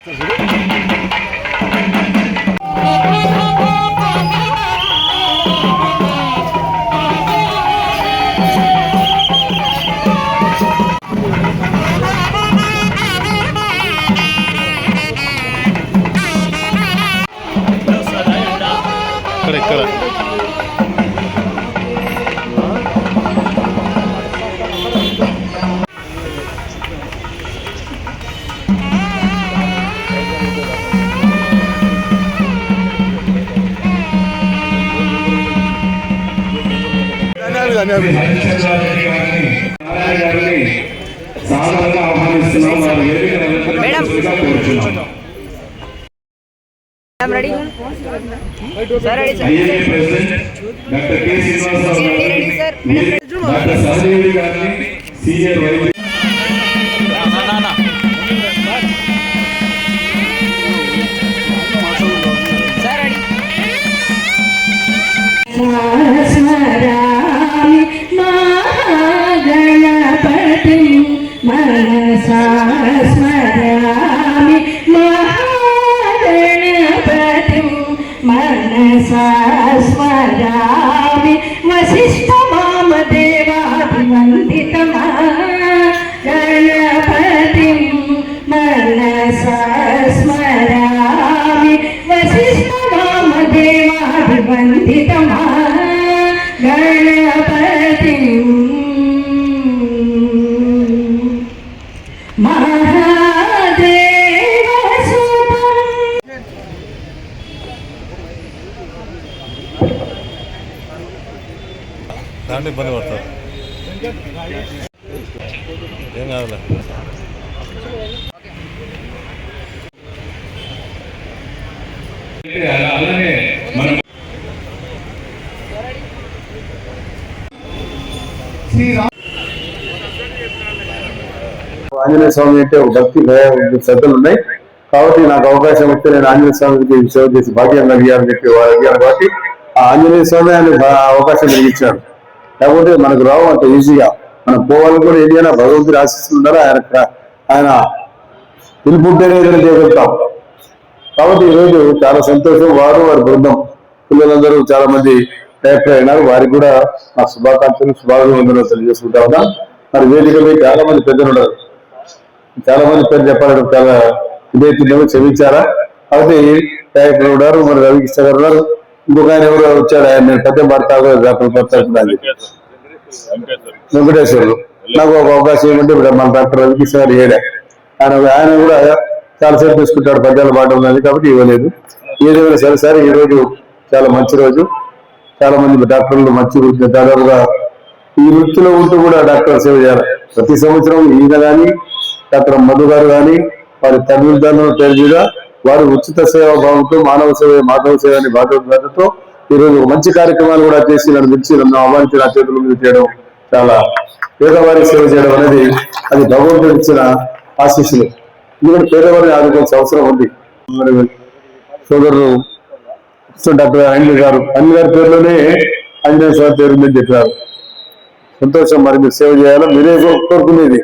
ఇక్కడ I'm ready. Sir, ready, sir. Dr. K. Srinivasa Ready, sir. Dr. Sahadevi Gandhi, Senior Vice. Sir, ready. స్మరామి మహాగణపతిం మనసా స్మరామి మహాగణపతిం మనసా స్మరామి వసిష్ఠమామదేవాభివందితమా గణపతిం మనసా స్మరామి వసిష్ఠమామదేవాభివందితమా గణపతిం మహాదేవసుతం. దాంట్లో ఇబ్బంది పడతారు ఏం కాదులే. అలానే మనం ఆంజనేయ స్వామి అంటే ఒక భక్తి శ్రద్ధలు ఉన్నాయి కాబట్టి నాకు అవకాశం వస్తే నేను ఆంజనేయ స్వామికి సేవ చేసి భాగ్యం కలిగాలని చెప్పి వారు అడిగారు కాబట్టి ఆ ఆంజనేయ స్వామి ఆయన అవకాశం కలిగించాడు. లేకపోతే మనకు రావు అంత ఈజీగా మనం పోవాలని కూడా ఏదైనా భగవంతుడి ఆశిస్తున్నారో ఆయన పిలుపుంటేనే ఏదైనా చేయగలుగుతాం. కాబట్టి ఈరోజు చాలా సంతోషం. వారి బృందం పిల్లలందరూ చాలా మంది డైరెక్టర్ అయినారు. వారికి కూడా నా శుభాకాంక్షలు శుభాభివందనలు తెలియజేసుకుంటా ఉన్నా. మరి వేదికపై చాలా మంది పెద్దలు ఉన్నారు. చాలా మంది పేరు చెప్పాలని చాలా ఇదైతుందేమో క్షమించారా. కాబట్టి డైరెక్టర్ ఉన్నారు, మరి రవికృష్ణ గారు ఉన్నారు, ఇంకొక ఆయన ఎవరు వచ్చాడు, ఆయన పెద్ద మాట్లాడు వెంకటేశ్వర్లు. నాకు ఒక అవకాశం ఏమంటే మన డాక్టర్ రవికృష్ణ గారు ఏడా ఆయన కూడా చాలాసేపు తీసుకుంటాడు, పద్యాల పాట ఉన్నది కాబట్టి ఇవ్వలేదు. ఏదైనా సరే సరే ఈ రోజు చాలా మంచి రోజు. చాలా మంది డాక్టర్లు మంచి వృత్తి, దాదాపుగా ఈ వృత్తిలో ఉంటూ కూడా డాక్టర్ సేవ చేయాలి. ప్రతి సంవత్సరం ఈయన కానీ డాక్టర్ మధు గారు కానీ వారి తమిళ పేరు మీద వారు ఉచిత సేవా భావంతో మానవ సేవ మాధవ సేవ అని బాధ్యతతో ఈరోజు మంచి కార్యక్రమాలు కూడా చేసి నన్ను పిలిచి నన్ను ఆహ్వానించి నా చేతుల మీద చేయడం, చాలా పేదవారికి సేవ చేయడం అనేది అది భగవంతుడు ఇచ్చిన ఆశీస్సులు. ఎందుకంటే పేదవారిని ఆదుకోవాల్సిన అవసరం ఉంది. మరి సోదరుడు డాక్టర్ అనిల్ గారి పేరులోనే ఆంజనేయ స్వామి పేరు మీద చెప్పారు. సంతోషం. మరి మీరు సేవ చేయాలో మీరే కోరుకునేది.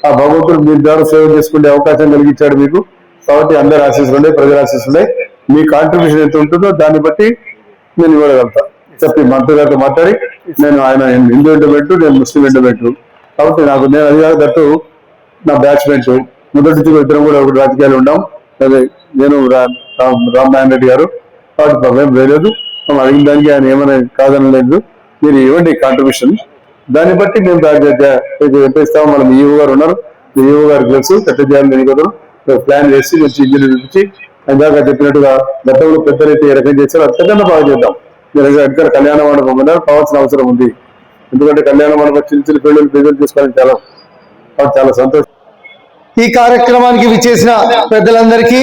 ఆ భగవంతుడు మీ ద్వారా సేవ చేసుకునే అవకాశం కలిగించాడు మీకు. కాబట్టి అందరి ఆశీస్సులు ఉన్నాయి, ప్రజల ఆశీస్సులు ఉన్నాయి. మీ కాంట్రిబ్యూషన్ ఎంత ఉంటుందో దాన్ని బట్టి నేను ఇవ్వగలుగుతా. చెప్పి మంత్రి గారితో మాట్లాడి ఆయన హిందూ ఎండోమెంట్, నేను ముస్లిం ఎండోమెంట్ కాబట్టి నాకు నేను అది కాదు దట్టు నా బ్యాచ్మెంట్ మొదటి నుంచి ఇద్దరం కూడా ఒకటి రాజకీయాలు ఉన్నాం. అదే నేను రామనారాయణ రెడ్డి గారు. కాబట్టి మేము వేయలేదు, మనం అడిగిన దానికి ఆయన ఏమైనా కాదనలేదు. మీరు ఇవ్వండి కాంట్రిబ్యూషన్, దాన్ని బట్టి మేము ఎంత ఇస్తామో. మనం ఈఓ గారు ఉన్నారు, ఈఓ గారికి తెలుసు ఎట్లా చేయాలని తెలియదు. ప్లాన్ చేసి మంచి ఇంజనీర్ ఇచ్చి ఇందాక చెప్పినట్టుగా గతంలో పెద్దలైతే ఏ రకం చేశారో అంతకన్నా బాగా చేద్దాం. మీరు ఎక్కడ కళ్యాణ మండపం కావాల్సిన అవసరం ఉంది. ఎందుకంటే కళ్యాణ మండపం చిన్న చిన్న పెళ్లి ప్రిజర్వ్ చేసుకోవాలని చాలా సంతోషం. ఈ కార్యక్రమానికి విచ్చేసిన పెద్దలందరికీ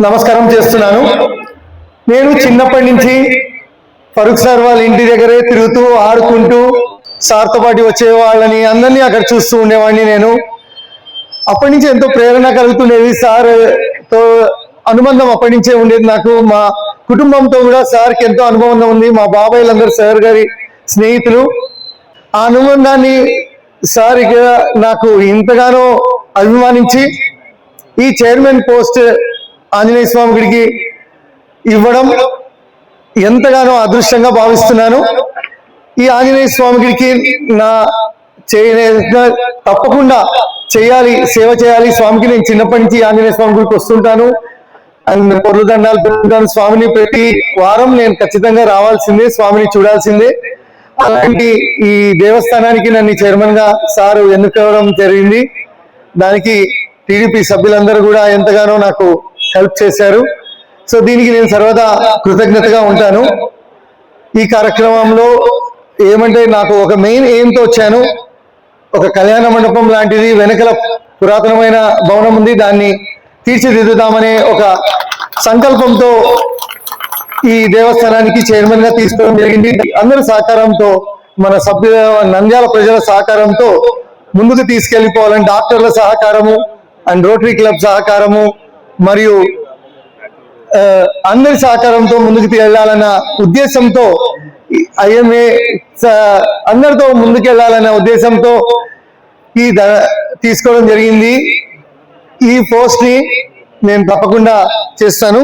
నమస్కారం చేస్తున్నాను. నేను చిన్నప్పటి నుంచి ఫరూక్ సార్ వాళ్ళ ఇంటి దగ్గరే తిరుగుతూ ఆడుకుంటూ సార్తో పాటు వచ్చే వాళ్ళని అందరినీ అక్కడ చూస్తూ ఉండేవాడిని. నేను అప్పటి నుంచి ఎంతో ప్రేరణ కలుగుతుండేది. సార్తో అనుబంధం అప్పటి నుంచే ఉండేది నాకు. మా కుటుంబంతో కూడా సార్కి ఎంతో అనుబంధం ఉంది. మా బాబాయ్లందరూ సార్ గారి స్నేహితులు. ఆ అనుబంధాన్ని సార్ ఇక్కడ నాకు ఇంతగానో అభిమానించి ఈ చైర్మన్ పోస్ట్ ఆంజనేయ స్వామి గుడికి ఇవ్వడం ఎంతగానో అదృష్టంగా భావిస్తున్నాను. ఈ ఆంజనేయ స్వామి గుడికి నా తప్పకుండా చేయాలి, సేవ చేయాలి స్వామికి. నేను చిన్నప్పటి నుంచి ఆంజనేయ స్వామి గుడికి వస్తుంటాను అండ్ పొర్లు దండాలు పెట్టుకుంటాను స్వామిని. ప్రతి వారం నేను ఖచ్చితంగా రావాల్సిందే, స్వామిని చూడాల్సిందే. అలాంటి ఈ దేవస్థానానికి నన్ను చైర్మన్ గా సారు ఎన్నుకోవడం జరిగింది. దానికి టీడీపీ సభ్యులందరూ కూడా ఎంతగానో నాకు హెల్ప్ చేశారు. సో దీనికి నేను సర్వదా కృతజ్ఞతగా ఉంటాను. ఈ కార్యక్రమంలో ఏమంటే నాకు ఒక మెయిన్ ఎయిమ్తో వచ్చాను. ఒక కళ్యాణ మండపం లాంటిది వెనకల పురాతనమైన భవనం ఉంది, దాన్ని తీర్చిదిద్దుదామనే ఒక సంకల్పంతో ఈ దేవస్థానానికి చైర్మన్ గా తీసుకోవడం జరిగింది. అందరి సహకారంతో, మన సభ్యుల నంద్యాల ప్రజల సహకారంతో ముందుకు తీసుకెళ్లిపోవాలని డాక్టర్ల సహకారము అండ్ రోటరీ క్లబ్ సహకారము మరియు అందరి సహకారంతో ముందుకు వెళ్ళాలన్న ఉద్దేశంతో ఐఎంఏ అందరితో ముందుకెళ్లాలన్న ఉద్దేశంతో తీసుకోవడం జరిగింది. ఈ పోస్ట్ ని నేను తప్పకుండా చేస్తాను.